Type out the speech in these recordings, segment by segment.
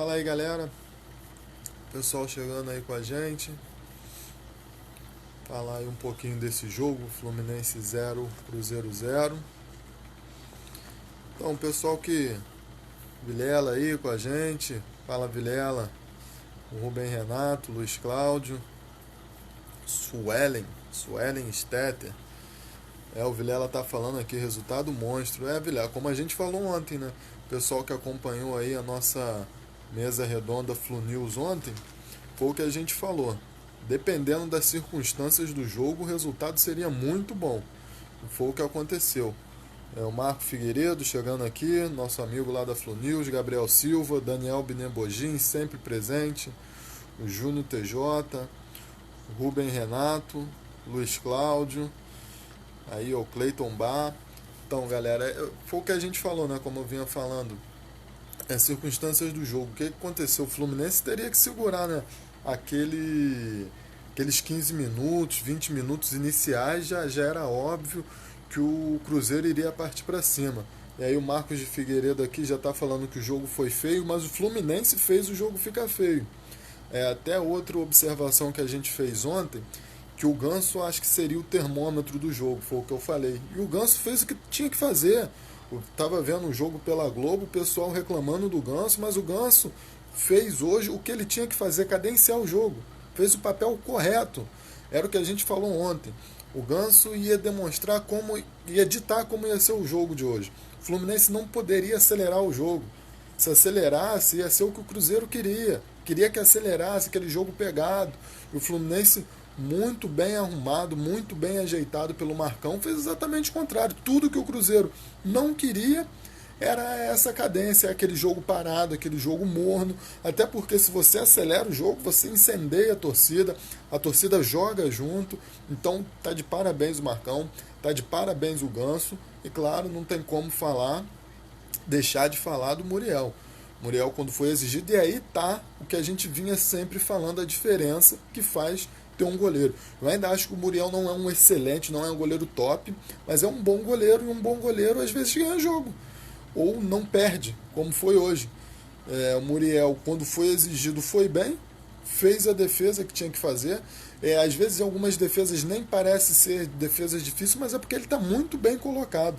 Fala aí, galera. Pessoal chegando aí com a gente. Falar aí um pouquinho desse jogo, Fluminense 0, Cruzeiro 0. Então, pessoal que Vilela aí com a gente. Fala, Vilela. O Rubem Renato, Luiz Cláudio, Suelen Stetter. O Vilela tá falando aqui, resultado monstro. Vilela, como a gente falou ontem, né? O pessoal que acompanhou aí a nossa mesa redonda Flu News ontem, foi o que a gente falou. Dependendo das circunstâncias do jogo, o resultado seria muito bom. Foi o que aconteceu. O Marco Figueiredo chegando aqui, nosso amigo lá da Flu News, Gabriel Silva, Daniel Binebojin, sempre presente, o Júnior TJ, Rubem Renato, Luiz Cláudio, aí o Cleiton Bar. Então, galera, foi o que a gente falou, né? Como eu vinha falando, as circunstâncias do jogo. O que aconteceu? O Fluminense teria que segurar, né? Aqueles 15 minutos, 20 minutos iniciais, já era óbvio que o Cruzeiro iria partir para cima. E aí o Marcos de Figueiredo aqui já está falando que o jogo foi feio, mas o Fluminense fez o jogo ficar feio. Até outra observação que a gente fez ontem, que o Ganso acho que seria o termômetro do jogo, foi o que eu falei. E o Ganso fez o que tinha que fazer. Eu estava vendo o jogo pela Globo, o pessoal reclamando do Ganso, mas o Ganso fez hoje o que ele tinha que fazer, cadenciar o jogo. Fez o papel correto. Era o que a gente falou ontem. O Ganso ia demonstrar como, ia ditar como ia ser o jogo de hoje. O Fluminense não poderia acelerar o jogo. Se acelerasse, ia ser o que o Cruzeiro queria. Queria que acelerasse aquele jogo pegado. E o Fluminense, muito bem arrumado, muito bem ajeitado pelo Marcão, fez exatamente o contrário. Tudo que o Cruzeiro não queria era essa cadência, aquele jogo parado, aquele jogo morno. Até porque se você acelera o jogo, você incendeia a torcida joga junto. Então tá de parabéns o Marcão, tá de parabéns o Ganso. E claro, não tem como deixar de falar do Muriel. Muriel quando foi exigido, e aí tá o que a gente vinha sempre falando, a diferença que faz ter um goleiro. Eu ainda acho que o Muriel não é um excelente, não é um goleiro top, mas é um bom goleiro, e um bom goleiro às vezes ganha jogo. Ou não perde, como foi hoje. O Muriel, quando foi exigido, foi bem, fez a defesa que tinha que fazer. Às vezes algumas defesas nem parecem ser defesas difíceis, mas é porque ele está muito bem colocado.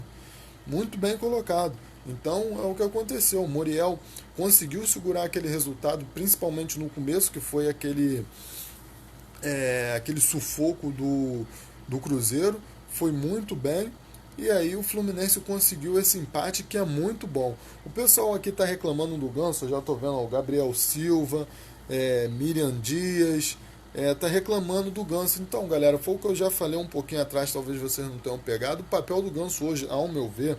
Muito bem colocado. Então é o que aconteceu. O Muriel conseguiu segurar aquele resultado, principalmente no começo, que foi aquele sufoco do Cruzeiro. Foi muito bem. E aí o Fluminense conseguiu esse empate que é muito bom. O pessoal aqui está reclamando do Ganso, eu já estou vendo o Gabriel Silva, Miriam Dias, tá reclamando do Ganso. Então, galera, foi o que eu já falei um pouquinho atrás, talvez vocês não tenham pegado. O papel do Ganso hoje, ao meu ver,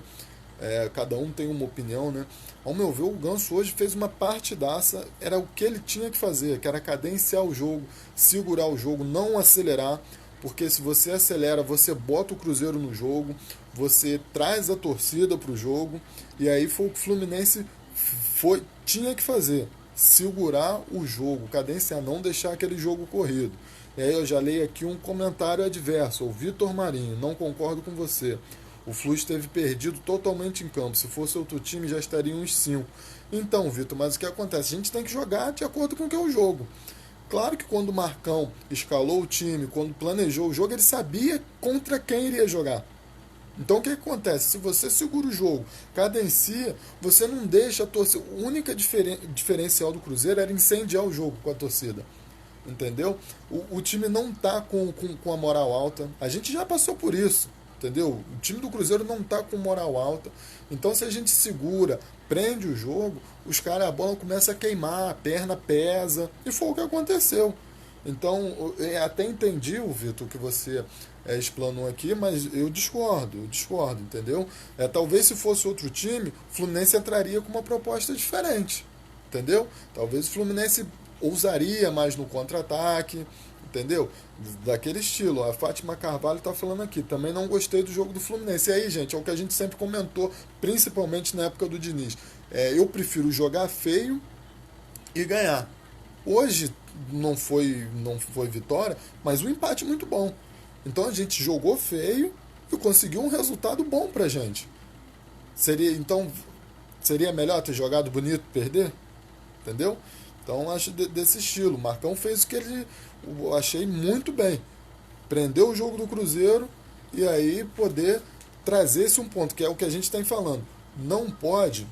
cada um tem uma opinião, né? Ao meu ver, o Ganso hoje fez uma partidaça, era o que ele tinha que fazer, que era cadenciar o jogo, segurar o jogo, não acelerar, porque se você acelera, você bota o Cruzeiro no jogo, você traz a torcida para o jogo, e aí foi o que o Fluminense tinha que fazer, segurar o jogo, cadenciar, não deixar aquele jogo corrido. E aí eu já leio aqui um comentário adverso, o Vitor Marinho, não concordo com você. O Flu esteve perdido totalmente em campo. Se fosse outro time, já estaria uns 5. Então, Vitor, mas o que acontece? A gente tem que jogar de acordo com o que é o jogo. Claro que quando o Marcão escalou o time, quando planejou o jogo, ele sabia contra quem iria jogar. Então o que acontece? Se você segura o jogo, cadencia, você não deixa a torcida. O único diferencial do Cruzeiro era incendiar o jogo com a torcida. Entendeu? O time não está com a moral alta. A gente já passou por isso. Entendeu? O time do Cruzeiro não está com moral alta. Então se a gente segura, prende o jogo, os caras, a bola começa a queimar, a perna pesa. E foi o que aconteceu. Então, eu até entendi, Vitor, que você explanou aqui, mas eu discordo, entendeu? Talvez se fosse outro time, o Fluminense entraria com uma proposta diferente, entendeu? Talvez o Fluminense ousaria mais no contra-ataque, entendeu? Daquele estilo. A Fátima Carvalho está falando aqui, também não gostei do jogo do Fluminense. E aí, gente, é o que a gente sempre comentou, principalmente na época do Diniz. Eu prefiro jogar feio e ganhar. Hoje não foi vitória, mas o empate é muito bom. Então a gente jogou feio e conseguiu um resultado bom pra gente. Seria melhor ter jogado bonito e perder? entendeu? Então acho desse estilo. O Marcão fez o que eu achei muito bem. Prendeu o jogo do Cruzeiro e aí poder trazer esse um ponto, que é o que a gente está falando. Não pode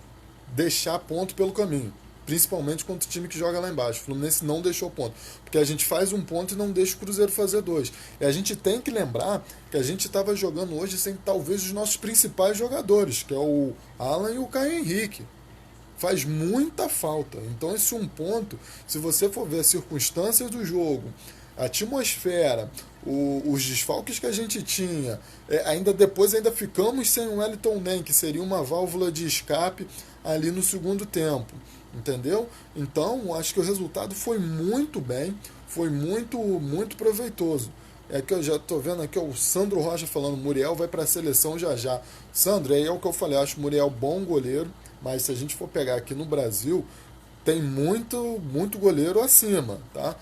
deixar ponto pelo caminho. Principalmente contra o time que joga lá embaixo. O Fluminense não deixou ponto. Porque a gente faz um ponto e não deixa o Cruzeiro fazer dois. E a gente tem que lembrar que a gente estava jogando hoje sem talvez os nossos principais jogadores, que é o Alan e o Caio Henrique. Faz muita falta. Então esse um ponto, se você for ver as circunstâncias do jogo, a atmosfera, os desfalques que a gente tinha, ainda depois ainda ficamos sem o Wellington Nem, que seria uma válvula de escape ali no segundo tempo, entendeu? Então acho que o resultado foi muito bem, foi muito proveitoso. É que eu já estou vendo aqui o Sandro Rocha falando, Muriel vai para a seleção já já. Sandro, aí é o que eu falei, eu acho o Muriel bom goleiro, mas se a gente for pegar aqui no Brasil, tem muito goleiro acima, tá?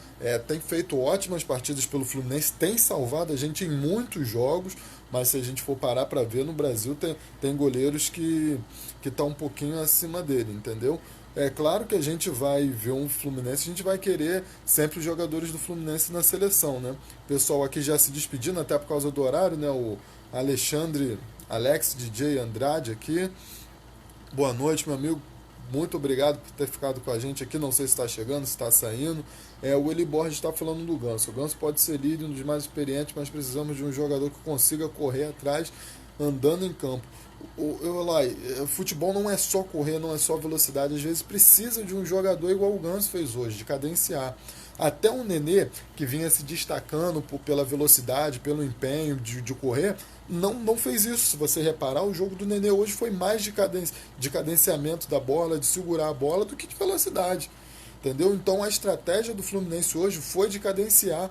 Tem feito ótimas partidas pelo Fluminense, tem salvado a gente em muitos jogos, mas se a gente for parar para ver, no Brasil tem goleiros que estão um pouquinho acima dele, entendeu? É claro que a gente vai ver um Fluminense, a gente vai querer sempre os jogadores do Fluminense na seleção, né? O pessoal aqui já se despedindo, até por causa do horário, né? O Alexandre, Alex DJ Andrade aqui. Boa noite, meu amigo. Muito obrigado por ter ficado com a gente aqui. Não sei se está chegando, se está saindo. O Eli Borges está falando do Ganso. O Ganso pode ser líder, um dos mais experientes, mas precisamos de um jogador que consiga correr atrás, andando em campo. Futebol não é só correr, não é só velocidade. Às vezes precisa de um jogador igual o Ganso fez hoje, de cadenciar. Até um Nenê, que vinha se destacando pela velocidade, pelo empenho de correr, não fez isso. Se você reparar, o jogo do Nenê hoje foi mais de cadenciamento da bola, de segurar a bola, do que de velocidade. Entendeu? Então a estratégia do Fluminense hoje foi de cadenciar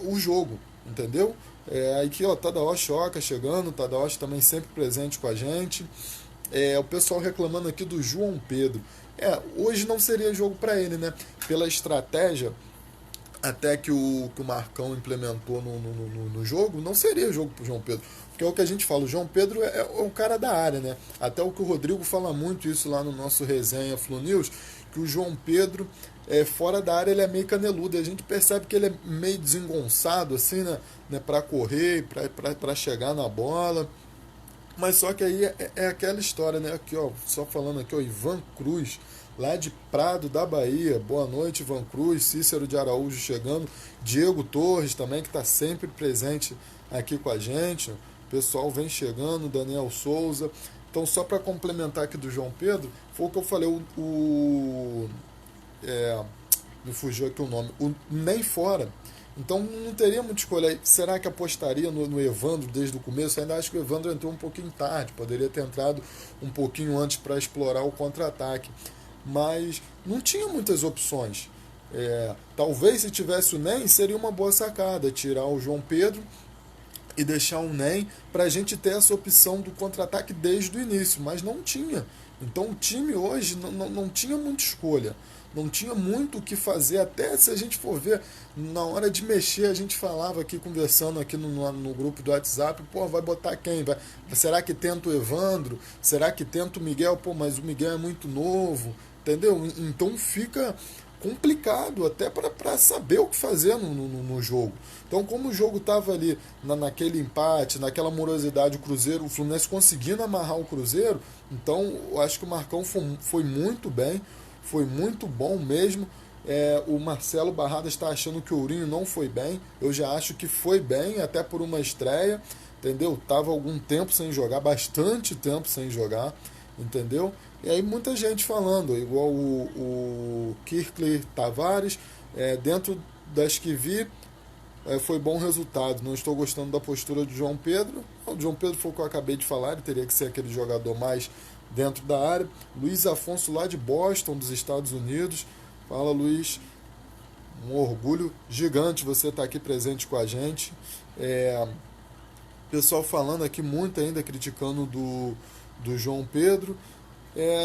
o jogo. Entendeu? Aqui, ó, Tadaoshi Oca chegando, Tadaoshi também sempre presente com a gente. O pessoal reclamando aqui do João Pedro. Hoje não seria jogo para ele, né? Pela estratégia até que o Marcão implementou no jogo, não seria jogo para o João Pedro. Porque é o que a gente fala, o João Pedro é o cara da área, né? Até o que o Rodrigo fala muito isso lá no nosso resenha Flu News, que o João Pedro, fora da área, ele é meio caneludo. E a gente percebe que ele é meio desengonçado, assim, né? Para correr, para chegar na bola. Mas só que aí é aquela história, né? Aqui, ó, só falando aqui, ó, Ivan Cruz, lá de Prado da Bahia. Boa noite, Ivan Cruz, Cícero de Araújo chegando, Diego Torres também, que está sempre presente aqui com a gente. O pessoal vem chegando, Daniel Souza. Então, só para complementar aqui do João Pedro, foi o que eu falei, me fugiu aqui o nome, o nem fora. Então não teria muita escolha. Será que apostaria no Evandro desde o começo? Eu ainda acho que o Evandro entrou um pouquinho tarde, poderia ter entrado um pouquinho antes para explorar o contra-ataque. Mas não tinha muitas opções. Talvez se tivesse o NEM, seria uma boa sacada, tirar o João Pedro e deixar o NEM para a gente ter essa opção do contra-ataque desde o início, mas não tinha. Então o time hoje não tinha muita escolha. Não tinha muito o que fazer, até se a gente for ver, na hora de mexer, a gente falava aqui, conversando aqui no grupo do WhatsApp, vai botar quem? Será que tenta o Evandro? Será que tenta o Miguel? Mas o Miguel é muito novo, entendeu? Então fica complicado até para saber o que fazer no jogo. Então, como o jogo estava ali naquele empate, naquela morosidade, o Fluminense conseguindo amarrar o Cruzeiro, então eu acho que o Marcão foi muito bem. Foi muito bom mesmo. O Marcelo Barradas está achando que o Ourinho não foi bem. Eu já acho que foi bem, até por uma estreia, entendeu? Tava algum tempo sem jogar, bastante tempo sem jogar, entendeu? E aí muita gente falando, igual o Kirkley Tavares, dentro das que vi, foi bom resultado. Não estou gostando da postura do João Pedro. O João Pedro foi o que eu acabei de falar, ele teria que ser aquele jogador mais dentro da área. Luiz Afonso lá de Boston, dos Estados Unidos. Fala, Luiz. Um orgulho gigante você estar aqui presente com a gente. Pessoal falando aqui muito ainda, criticando do João Pedro.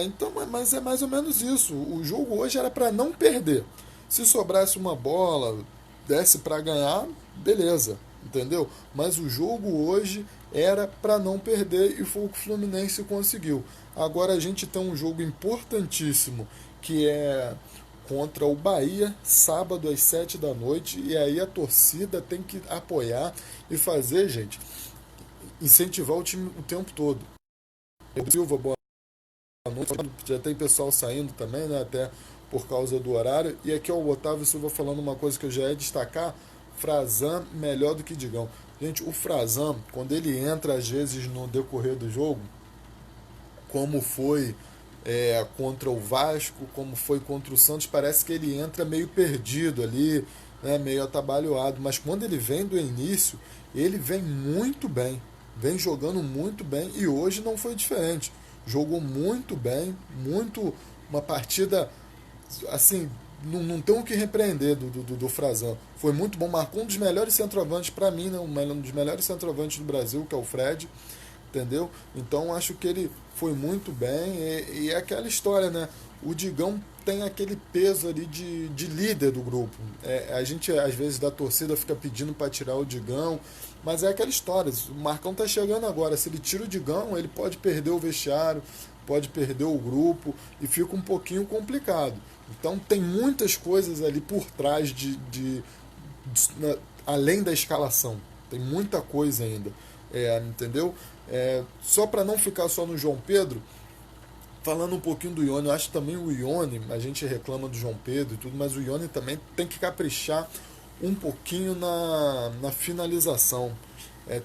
Então, mas é mais ou menos isso. O jogo hoje era para não perder. Se sobrasse uma bola, desse para ganhar, beleza, entendeu? Mas o jogo hoje era para não perder e foi o que o Fluminense conseguiu. Agora a gente tem um jogo importantíssimo que é contra o Bahia, sábado às 7 da noite, e aí a torcida tem que apoiar e fazer, gente, incentivar o time o tempo todo. Silva, boa noite. Já tem pessoal saindo também, né? Até por causa do horário. E aqui é o Otávio Silva falando uma coisa que eu já ia destacar. Frazan melhor do que Digão. Gente, o Frazan, quando ele entra às vezes no decorrer do jogo, como foi contra o Vasco, como foi contra o Santos, parece que ele entra meio perdido ali, né, meio atabalhoado. Mas quando ele vem do início, ele vem muito bem, vem jogando muito bem e hoje não foi diferente. Jogou muito bem, muito uma partida assim, não tem o que repreender do Frazão. Foi muito bom, marcou um dos melhores centroavantes para mim, né, um dos melhores centroavantes do Brasil, que é o Fred, entendeu? Então acho que ele foi muito bem e é aquela história, né? O Digão tem aquele peso ali de líder do grupo. A gente às vezes da torcida fica pedindo para tirar o Digão, mas é aquela história. O Marcão tá chegando agora. Se ele tira o Digão, ele pode perder o vestiário, pode perder o grupo e fica um pouquinho complicado. Então tem muitas coisas ali por trás além da escalação. Tem muita coisa ainda. Entendeu? Só para não ficar só no João Pedro, falando um pouquinho do Ione, eu acho também o Ione, a gente reclama do João Pedro e tudo, mas o Ione também tem que caprichar um pouquinho na finalização.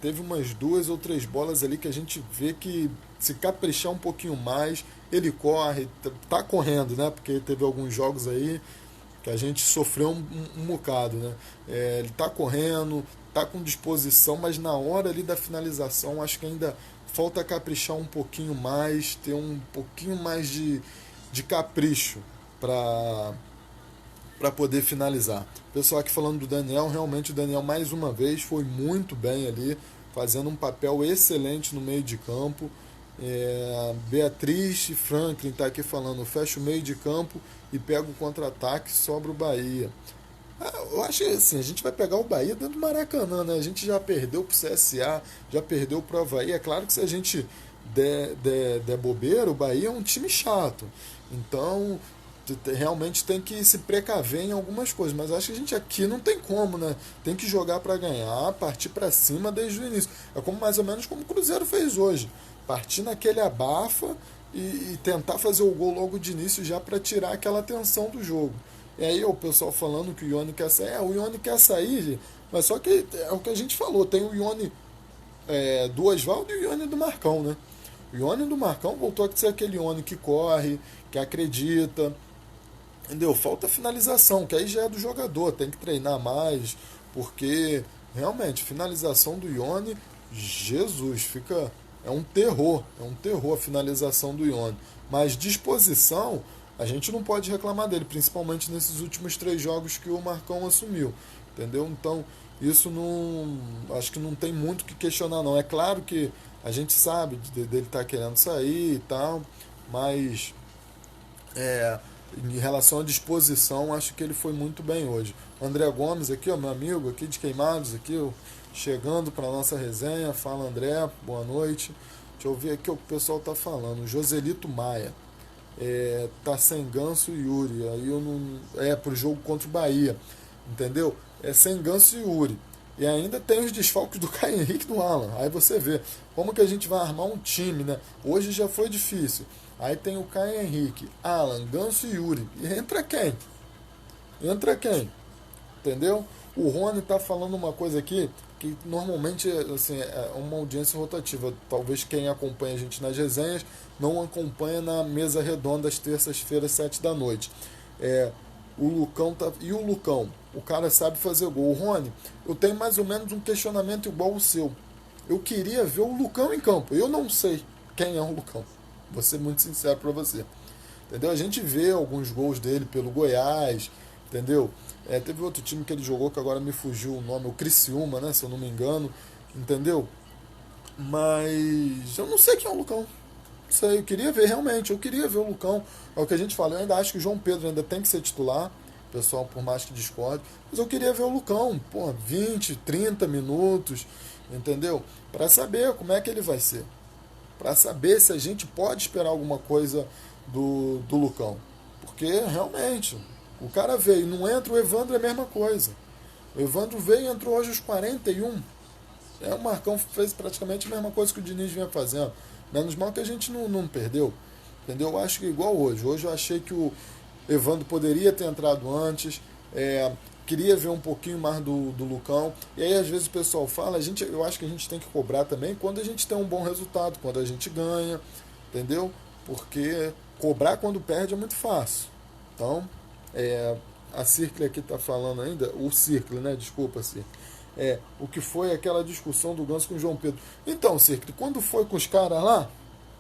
Teve umas duas ou três bolas ali que a gente vê que se caprichar um pouquinho mais, ele corre, tá correndo, né? Porque teve alguns jogos aí que a gente sofreu um bocado, né? Ele tá correndo, tá com disposição, mas na hora ali da finalização acho que ainda falta caprichar um pouquinho mais, ter um pouquinho mais de capricho para poder finalizar. Pessoal aqui falando do Daniel, realmente o Daniel mais uma vez foi muito bem ali, fazendo um papel excelente no meio de campo. Beatriz e Franklin tá aqui falando, fecha o meio de campo e pega o contra-ataque, sobra o Bahia. Eu acho que assim, a gente vai pegar o Bahia dentro do Maracanã, né? A gente já perdeu pro CSA, já perdeu pro Avaí. É claro que se a gente der bobeira, o Bahia é um time chato. Então, realmente tem que se precaver em algumas coisas. Mas acho que a gente aqui não tem como, né? Tem que jogar para ganhar, partir para cima desde o início. É como mais ou menos como o Cruzeiro fez hoje. Partir naquele abafa e tentar fazer o gol logo de início já para tirar aquela tensão do jogo. E aí o pessoal falando que o Ione quer sair. O Ione quer sair, mas só que é o que a gente falou. Tem o Ione do Oswaldo e o Ione do Marcão, né? O Ione do Marcão voltou a ser aquele Ione que corre, que acredita. Entendeu? Falta finalização, que aí já é do jogador. Tem que treinar mais, porque realmente, finalização do Ione, Jesus, fica... É um terror a finalização do Ione. Mas disposição, a gente não pode reclamar dele, principalmente nesses últimos 3 jogos que o Marcão assumiu, entendeu? Então, isso não, acho que não tem muito o que questionar não. É claro que a gente sabe dele estar querendo sair e tal, mas em relação à disposição, acho que ele foi muito bem hoje. André Gomes aqui, ó, meu amigo aqui de Queimados, aqui, ó, chegando para nossa resenha. Fala, André, boa noite. Deixa eu ver aqui o que o pessoal tá falando. Joselito Maia. Tá sem Ganso e Yuri. Aí eu não. Pro jogo contra o Bahia. Entendeu? Sem Ganso e Yuri. E ainda tem os desfalques do Caio Henrique e do Alan. Aí você vê como que a gente vai armar um time, né? Hoje já foi difícil. Aí tem o Caio Henrique, Alan, Ganso e Yuri. E entra quem? Entra quem? Entendeu? O Rony tá falando uma coisa aqui que normalmente assim, é uma audiência rotativa. Talvez quem acompanha a gente nas resenhas não acompanha na mesa redonda às terças-feiras, 7 da noite. O Lucão tá. E o Lucão? O cara sabe fazer gol. O Rony, eu tenho mais ou menos um questionamento igual o seu. Eu queria ver o Lucão em campo. Eu não sei quem é o Lucão. Vou ser muito sincero pra você. Entendeu? A gente vê alguns gols dele pelo Goiás, entendeu? Teve outro time que ele jogou que agora me fugiu o nome, o Criciúma, né? Se eu não me engano, entendeu? Mas eu não sei quem é o Lucão. Não sei, eu queria ver realmente, eu queria ver o Lucão. É o que a gente fala, eu ainda acho que o João Pedro ainda tem que ser titular, pessoal, por mais que discorde, mas eu queria ver o Lucão, 20, 30 minutos, entendeu? Para saber como é que ele vai ser. Para saber se a gente pode esperar alguma coisa do Lucão. Porque realmente, o cara veio, não entra, o Evandro é a mesma coisa. O Evandro veio e entrou hoje aos 41. O Marcão fez praticamente a mesma coisa que o Diniz vinha fazendo. Menos mal que a gente não perdeu. Entendeu? Eu acho que igual hoje. Hoje eu achei que o Evandro poderia ter entrado antes. Queria ver um pouquinho mais do Lucão. E aí às vezes o pessoal fala, eu acho que a gente tem que cobrar também quando a gente tem um bom resultado, quando a gente ganha. Entendeu? Porque cobrar quando perde é muito fácil. Então, a Circle aqui está falando ainda, o Circle, né? Desculpa, Circle. O que foi aquela discussão do Ganso com o João Pedro. Então, Circle, quando foi com os caras lá,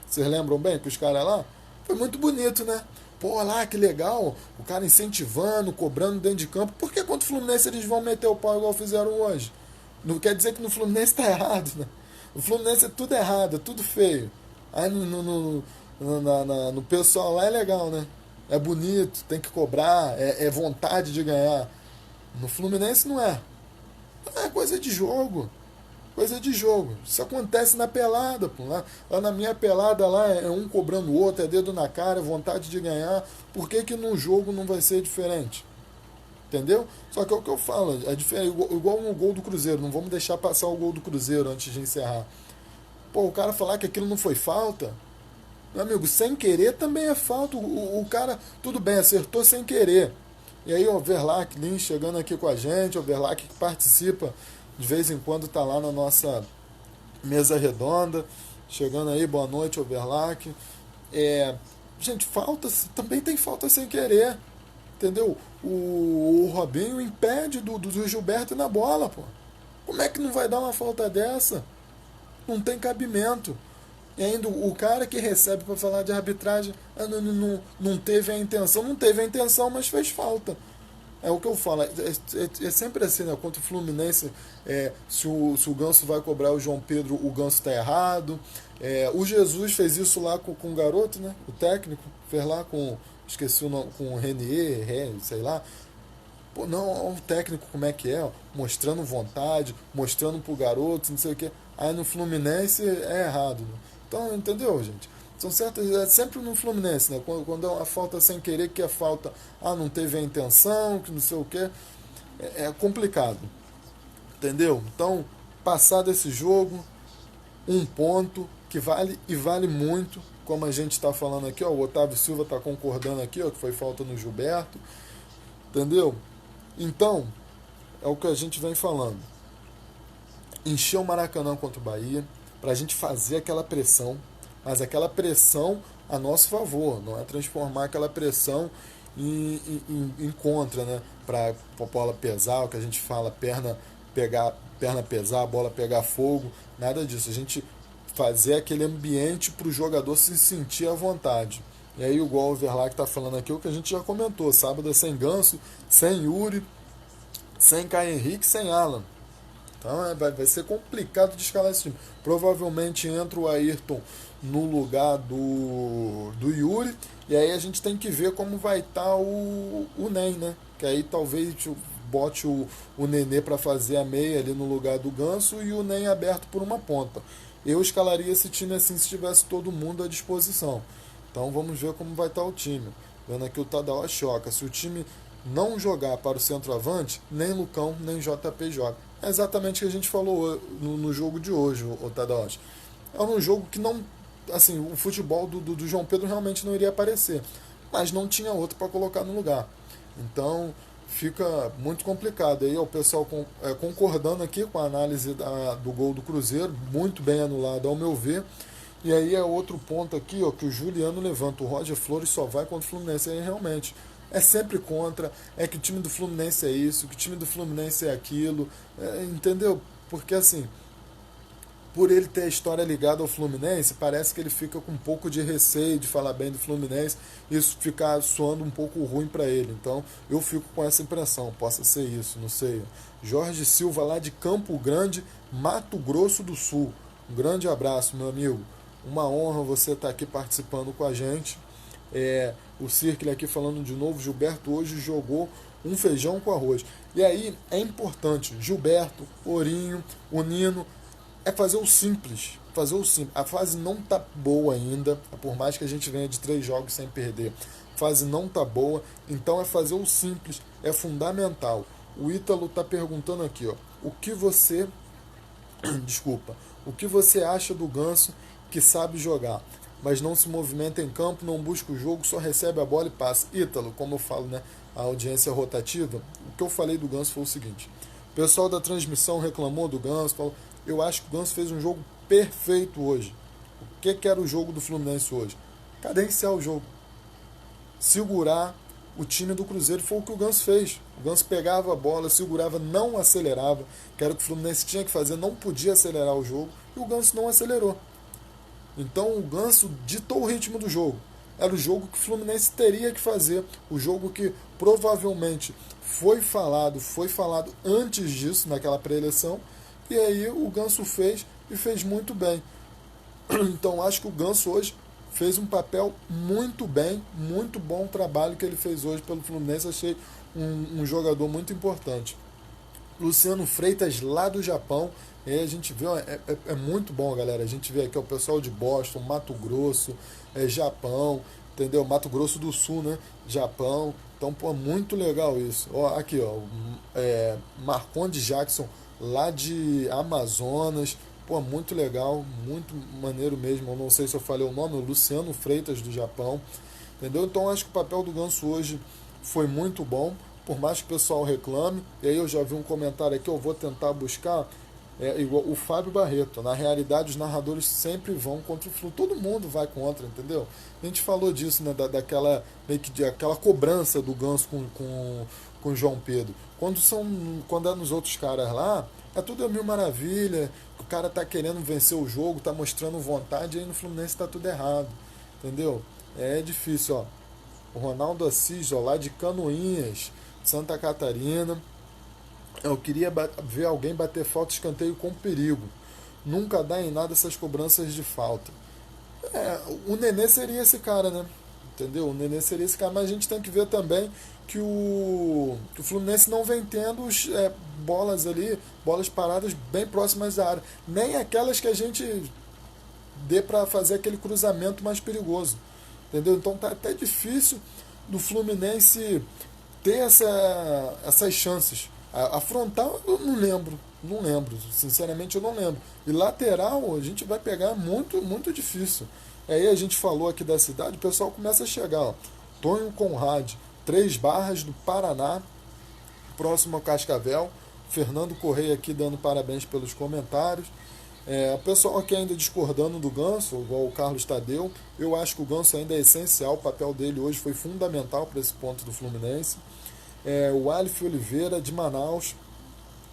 vocês lembram bem com os caras lá? Foi muito bonito, né? Pô, lá, que legal, o cara incentivando, cobrando dentro de campo. Por que contra o Fluminense eles vão meter o pau igual fizeram hoje? Não quer dizer que no Fluminense tá errado, né? No Fluminense é tudo errado, é tudo feio. Aí no pessoal lá é legal, né? É bonito, tem que cobrar, é vontade de ganhar. No Fluminense não é. É coisa de jogo. Coisa de jogo. Isso acontece na pelada, pô. Lá na minha pelada lá é um cobrando o outro, é dedo na cara, é vontade de ganhar. Por que que no jogo não vai ser diferente? Entendeu? Só que é o que eu falo, é diferente, igual no gol do Cruzeiro, não vamos deixar passar o gol do Cruzeiro antes de encerrar. Pô, o cara falar que aquilo não foi falta, meu amigo, sem querer também é falta. O cara, tudo bem, acertou sem querer. E aí o Overlack Lins chegando aqui com a gente, o Overlack que participa de vez em quando, tá lá na nossa mesa redonda. Chegando aí, boa noite, Overlack. Gente, falta, também tem falta sem querer. Entendeu? O Robinho impede do Gilberto na bola, pô. Como é que não vai dar uma falta dessa? Não tem cabimento. E ainda o cara que recebe para falar de arbitragem não teve a intenção. Não teve a intenção, mas fez falta. É o que eu falo. É sempre assim, né? Contra o Fluminense, se o Ganso vai cobrar o João Pedro, o Ganso está errado. O Jesus fez isso lá com o garoto, né? O técnico fez lá com... Esqueci o nome, com o Renier, sei lá. Pô, não, olha o técnico como é que é, ó, mostrando vontade, mostrando pro garoto, não sei o que. Aí no Fluminense é errado. Né? Então, entendeu, gente? São certas, é sempre no Fluminense, né? Quando é uma falta sem querer, que é falta, não teve a intenção, que não sei o que. É complicado. Entendeu? Então, passado esse jogo, um ponto que vale e vale muito, como a gente está falando aqui, ó, o Otávio Silva está concordando aqui, ó, que foi falta no Gilberto. Entendeu? Então, é o que a gente vem falando. Encher o Maracanã contra o Bahia, para a gente fazer aquela pressão, mas aquela pressão a nosso favor, não é transformar aquela pressão em contra, né? Para a bola pesar, o que a gente fala, perna pesar, a bola pegar fogo, nada disso. A gente fazer aquele ambiente para o jogador se sentir à vontade. E aí, igual o Overlack está falando aqui, o que a gente já comentou: sábado é sem Ganso, sem Yuri, sem Caio Henrique, sem Alan. Então vai ser complicado de escalar esse time. Provavelmente entra o Ayrton no lugar do Yuri. E aí a gente tem que ver como vai estar o Nen, né? Que aí talvez bote o Nenê para fazer a meia ali no lugar do Ganso e o Nen aberto por uma ponta. Eu escalaria esse time assim se tivesse todo mundo à disposição. Então vamos ver como vai estar o time. Vendo aqui o Tadawa choca. Se o time não jogar para o centroavante, nem Lucão, nem JP joga. É exatamente o que a gente falou no jogo de hoje, o Tadawa. É um jogo que não... Assim, o futebol do João Pedro realmente não iria aparecer. Mas não tinha outro para colocar no lugar. Então fica muito complicado. Aí o pessoal concordando aqui com a análise do gol do Cruzeiro, muito bem anulado ao meu ver. E aí é outro ponto aqui, ó, que o Juliano levanta. O Roger Flores só vai contra o Fluminense. Aí realmente é sempre contra. É que o time do Fluminense é isso, que o time do Fluminense é aquilo. Entendeu? Porque assim, por ele ter a história ligada ao Fluminense, parece que ele fica com um pouco de receio de falar bem do Fluminense, isso ficar soando um pouco ruim para ele. Então eu fico com essa impressão, possa ser isso, não sei. Jorge Silva, lá de Campo Grande, Mato Grosso do Sul. Um grande abraço, meu amigo. Uma honra você estar aqui participando com a gente. O Circle aqui falando de novo, Gilberto hoje jogou um feijão com arroz. E aí é importante, Gilberto, Ourinho, o Nino, é fazer o simples. fazer o simples. A fase não tá boa ainda, por mais que a gente venha de 3 jogos sem perder. A fase não tá boa, então é fazer o simples, é fundamental. O Ítalo tá perguntando aqui, ó, o que você, desculpa, o que você acha do Ganso que sabe jogar, mas não se movimenta em campo, não busca o jogo, só recebe a bola e passa. Ítalo, como eu falo, né, a audiência rotativa, o que eu falei do Ganso foi o seguinte: o pessoal da transmissão reclamou do Ganso, falou, eu acho que o Ganso fez um jogo perfeito hoje. O que era o jogo do Fluminense hoje? Cadenciar o jogo, segurar o time do Cruzeiro. Foi o que o Ganso fez. O Ganso pegava a bola, segurava, não acelerava, que era o que o Fluminense tinha que fazer, não podia acelerar o jogo, e o Ganso não acelerou. Então o Ganso ditou o ritmo do jogo. Era o jogo que o Fluminense teria que fazer, o jogo que provavelmente foi falado antes disso, naquela pré-eleição, e aí o Ganso fez e fez muito bem. Então acho que o Ganso hoje fez um papel muito bem, muito bom o trabalho que ele fez hoje pelo Fluminense. Achei um jogador muito importante. Luciano Freitas lá do Japão. E a gente vê, é muito bom, galera. A gente vê aqui o pessoal de Boston, Mato Grosso, Japão, entendeu? Mato Grosso do Sul, né? Japão. Então, pô, muito legal isso. Ó, aqui, ó, Marcondes Jackson lá de Amazonas. Pô, muito legal, muito maneiro mesmo. Eu não sei se eu falei o nome, o Luciano Freitas do Japão. Entendeu? Então acho que o papel do Ganso hoje foi muito bom, por mais que o pessoal reclame. E aí eu já vi um comentário aqui, eu vou tentar buscar. Igual o Fábio Barreto. Na realidade, os narradores sempre vão contra o Flu. Todo mundo vai contra, entendeu? A gente falou disso, né? Daquela meio que aquela cobrança do Ganso com o João Pedro. Quando é nos outros caras lá, é tudo a mil maravilha. O cara tá querendo vencer o jogo, tá mostrando vontade, e aí no Fluminense tá tudo errado, entendeu? É difícil, ó. O Ronaldo Assis, ó, lá de Canoinhas, Santa Catarina. Eu queria ver alguém bater falta de escanteio com perigo. Nunca dá em nada essas cobranças de falta. O Nenê seria esse cara, né? Entendeu? O Nenê seria esse cara, mas a gente tem que ver também que o Fluminense não vem tendo bolas ali, bolas paradas bem próximas da área. Nem aquelas que a gente dê para fazer aquele cruzamento mais perigoso. Entendeu? Então tá até difícil do Fluminense ter essas chances. A frontal eu não lembro. Não lembro. Sinceramente eu não lembro. E lateral a gente vai pegar muito, muito difícil. Aí a gente falou aqui da cidade, o pessoal começa a chegar. Ó. Tonho Conrad, 3 Barras do Paraná, próximo ao Cascavel. Fernando Correia aqui dando parabéns pelos comentários. O pessoal aqui ainda discordando do Ganso, igual o Carlos Tadeu. Eu acho que o Ganso ainda é essencial, o papel dele hoje foi fundamental para esse ponto do Fluminense. O Alif Oliveira de Manaus,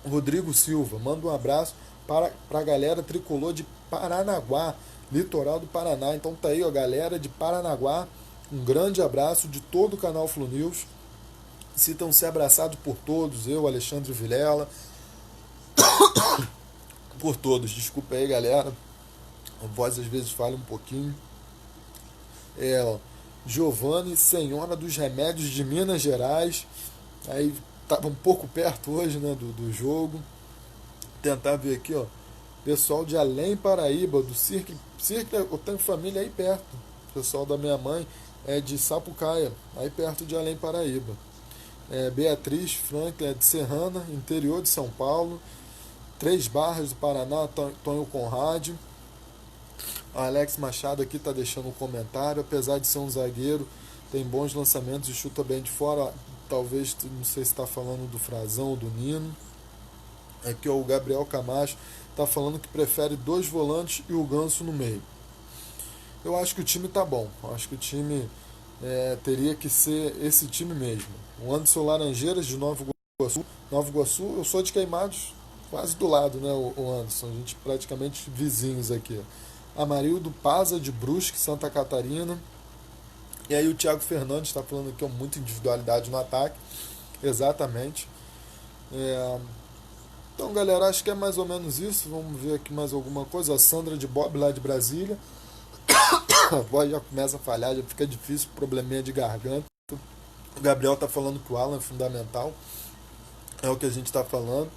Rodrigo Silva, manda um abraço para a galera tricolor de Paranaguá, litoral do Paraná. Então tá aí, ó, galera de Paranaguá, um grande abraço de todo o canal Flu News. Sintam-se abraçados por todos, eu, Alexandre Vilela, por todos. Desculpa aí, galera, a voz às vezes falha um pouquinho. Giovanni, Senhora dos Remédios de Minas Gerais. Aí tava um pouco perto hoje, né, do jogo. Tentar ver aqui, ó. Pessoal de Além Paraíba, do Cirque. Eu tenho família aí perto. O pessoal da minha mãe é de Sapucaia, aí perto de Além Paraíba. Beatriz Franklin é de Serrana, interior de São Paulo. 3 Barras do Paraná, Tonho Conrad. O Alex Machado aqui tá deixando um comentário. Apesar de ser um zagueiro, tem bons lançamentos e chuta bem de fora. Talvez, não sei se está falando do Frazão ou do Nino. Aqui ó, o Gabriel Camacho está falando que prefere 2 volantes e o Ganso no meio. Eu acho que o time tá bom. Eu acho que o time teria que ser esse time mesmo. O Anderson Laranjeiras de Nova Iguaçu. Nova Iguaçu, eu sou de Queimados, quase do lado, né, o Anderson. A gente praticamente vizinhos aqui. Amarildo Paza de Brusque, Santa Catarina. E aí o Thiago Fernandes está falando aqui, muita individualidade no ataque. Exatamente. Então, galera, acho que é mais ou menos isso. Vamos ver aqui mais alguma coisa. A Sandra de Bob, lá de Brasília. A voz já começa a falhar, já fica difícil, probleminha de garganta. O Gabriel tá falando que o Alan é fundamental. É o que a gente está falando.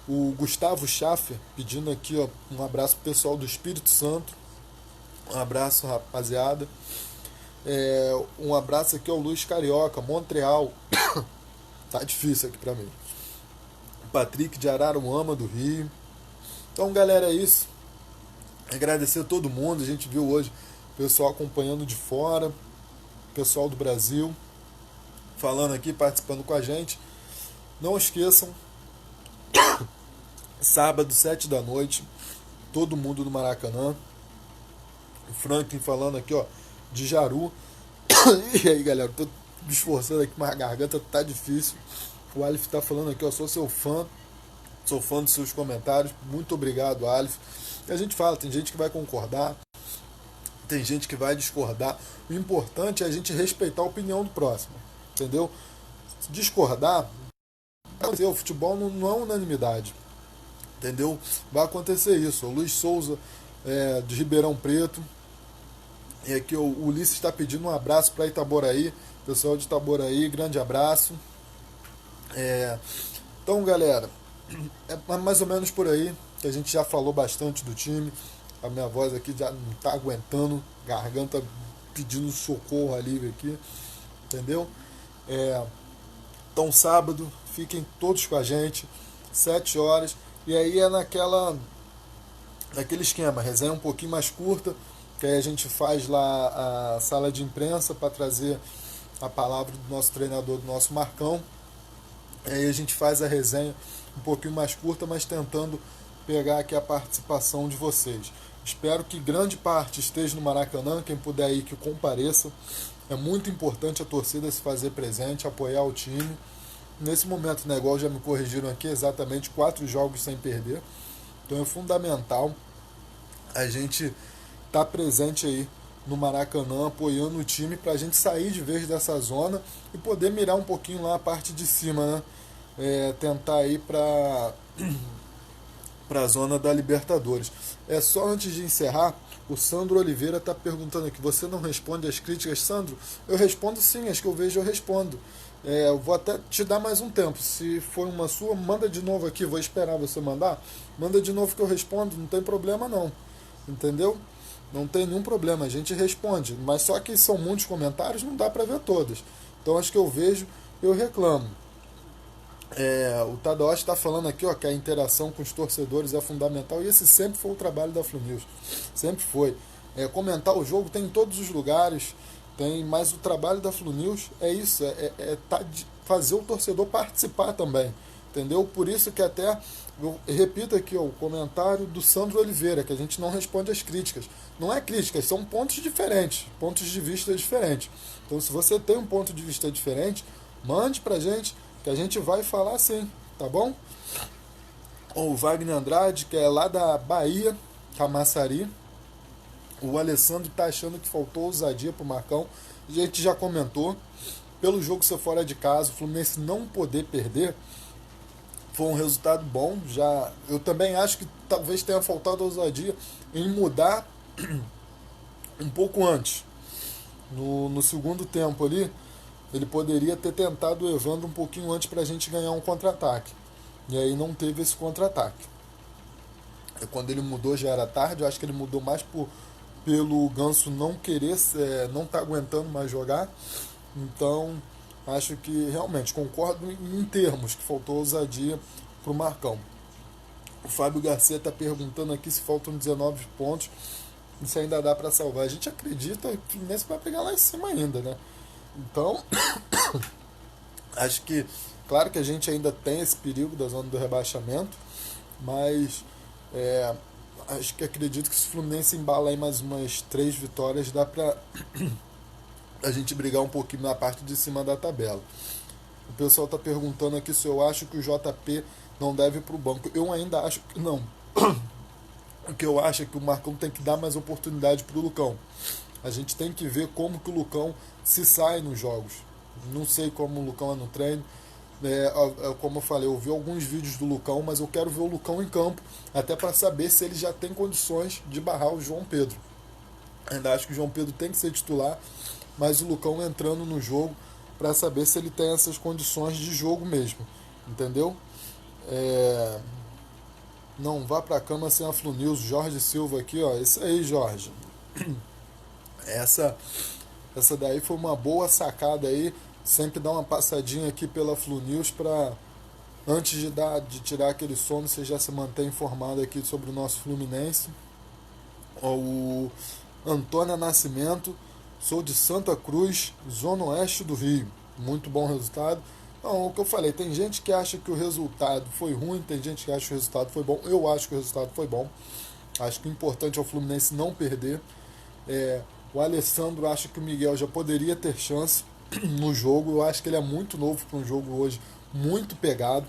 O Gustavo Schaffer pedindo aqui, ó, um abraço pro pessoal do Espírito Santo. Um abraço, rapaziada. Um abraço aqui ao Luiz Carioca, Montreal. Tá difícil aqui pra mim. O Patrick de Araruama, do Rio. Então, galera, é isso. Agradecer a todo mundo. A gente viu hoje o pessoal acompanhando de fora, pessoal do Brasil falando aqui, participando com a gente. Não esqueçam, sábado, 7 da noite, todo mundo no Maracanã. O Franklin falando aqui, ó, de Jaru. E aí, galera, tô me esforçando aqui, mas a garganta tá difícil. O Alif tá falando aqui, ó, sou seu fã. Sou fã dos seus comentários. Muito obrigado, Alif. E a gente fala, tem gente que vai concordar, tem gente que vai discordar. O importante é a gente respeitar a opinião do próximo. Entendeu? Discordar, o futebol não é unanimidade. Entendeu? Vai acontecer isso. O Luiz Souza, de Ribeirão Preto. E aqui o Ulisses está pedindo um abraço para Itaboraí. Pessoal de Itaboraí, grande abraço. Então, galera, é mais ou menos por aí que a gente já falou bastante do time. A minha voz aqui já não está aguentando, garganta pedindo socorro, alívio aqui, entendeu? Então, sábado, fiquem todos com a gente, 7 horas, e aí é naquele esquema, resenha um pouquinho mais curta, que aí a gente faz lá a sala de imprensa para trazer a palavra do nosso treinador, do nosso Marcão. Aí a gente faz a resenha um pouquinho mais curta, mas tentando pegar aqui a participação de vocês. Espero que grande parte esteja no Maracanã, quem puder ir que compareça. É muito importante a torcida se fazer presente, apoiar o time. Nesse momento, né, igual já me corrigiram aqui, exatamente 4 jogos sem perder. Então é fundamental a gente estar presente aí no Maracanã, apoiando o time, para a gente sair de vez dessa zona e poder mirar um pouquinho lá a parte de cima, né? Tentar ir para a zona da Libertadores. Só antes de encerrar, o Sandro Oliveira está perguntando aqui, você não responde às críticas, Sandro? Eu respondo sim, as que eu vejo eu respondo. Eu vou até te dar mais um tempo, se for uma sua, manda de novo aqui, vou esperar você mandar, manda de novo que eu respondo, não tem problema não, entendeu? Não tem nenhum problema, a gente responde, mas só que são muitos comentários, não dá para ver todos. Então as que eu vejo, eu reclamo. O Tadaoshi está falando aqui, ó, que a interação com os torcedores é fundamental, e esse sempre foi o trabalho da Flunews, sempre foi. Comentar o jogo tem em todos os lugares, mas o trabalho da Flunews é isso, fazer o torcedor participar também, entendeu? Por isso que até, eu repito aqui, ó, o comentário do Sandro Oliveira, que a gente não responde às críticas. Não é críticas, são pontos diferentes, pontos de vista diferentes. Então, se você tem um ponto de vista diferente, mande pra gente, que a gente vai falar sim, tá bom? O Wagner Andrade, que é lá da Bahia, Camaçari. O Alessandro tá achando que faltou ousadia pro Marcão. A gente já comentou. Pelo jogo ser fora de casa, o Fluminense não poder perder, foi um resultado bom. Eu também acho que talvez tenha faltado ousadia em mudar um pouco antes. No segundo tempo ali, ele poderia ter tentado o Evandro um pouquinho antes para a gente ganhar um contra-ataque. E aí não teve esse contra-ataque. Quando ele mudou já era tarde, eu acho que ele mudou mais pelo Ganso não querer, não tá aguentando mais jogar. Então, acho que realmente concordo em termos que faltou ousadia para o Marcão. O Fábio Garcia está perguntando aqui se faltam 19 pontos, se ainda dá para salvar. A gente acredita que o Fluminense vai pegar lá em cima ainda, né? Então, acho que, claro que a gente ainda tem esse perigo da zona do rebaixamento, mas acho que acredito que se o Fluminense embala aí mais umas 3 vitórias, dá para a gente brigar um pouquinho na parte de cima da tabela. O pessoal está perguntando aqui se eu acho que o JP não deve ir para o banco. Eu ainda acho que não. O que eu acho é que o Marcão tem que dar mais oportunidade para o Lucão. A gente tem que ver como que o Lucão se sai nos jogos. Não sei como o Lucão é no treino. Como eu falei, eu vi alguns vídeos do Lucão, mas eu quero ver o Lucão em campo, até para saber se ele já tem condições de barrar o João Pedro. Ainda acho que o João Pedro tem que ser titular, mas o Lucão entrando no jogo para saber se ele tem essas condições de jogo mesmo, entendeu? Não vá pra cama sem a Flu News. Jorge Silva aqui, ó. Isso aí, Jorge. Essa, essa daí foi uma boa sacada aí. Sempre dá uma passadinha aqui pela Flu News pra, antes de tirar aquele sono, você já se mantém informado aqui sobre o nosso Fluminense. O Antônio Nascimento, sou de Santa Cruz, Zona Oeste do Rio. Muito bom resultado. Não, o que eu falei, tem gente que acha que o resultado foi ruim, tem gente que acha que o resultado foi bom. Eu acho que o resultado foi bom. Acho que o importante é o Fluminense não perder. O Alessandro acha que o Miguel já poderia ter chance no jogo. Eu acho que ele é muito novo para um jogo hoje, muito pegado.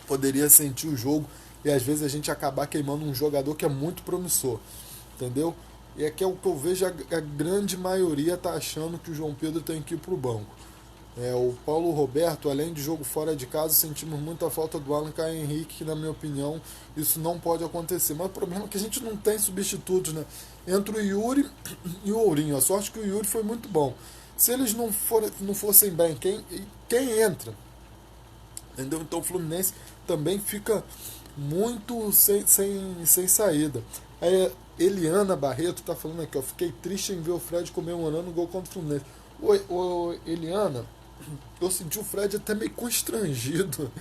Poderia sentir o jogo e às vezes a gente acabar queimando um jogador que é muito promissor, entendeu? E é que é o que eu vejo, a grande maioria tá achando que o João Pedro tem que ir pro banco. O Paulo Roberto, além de jogo fora de casa, sentimos muita falta do Alan Caio Henrique, que na minha opinião isso não pode acontecer. Mas o problema é que a gente não tem substitutos, né? Entre o Yuri e o Ourinho. A sorte é que o Yuri foi muito bom. Se eles não fossem bem, quem entra? Entendeu? Então o Fluminense também fica muito sem saída. Aí, Eliana Barreto tá falando aqui, ó. Fiquei triste em ver o Fred comemorando o gol contra o Fluminense. Ô, Eliana, eu senti o Fred até meio constrangido.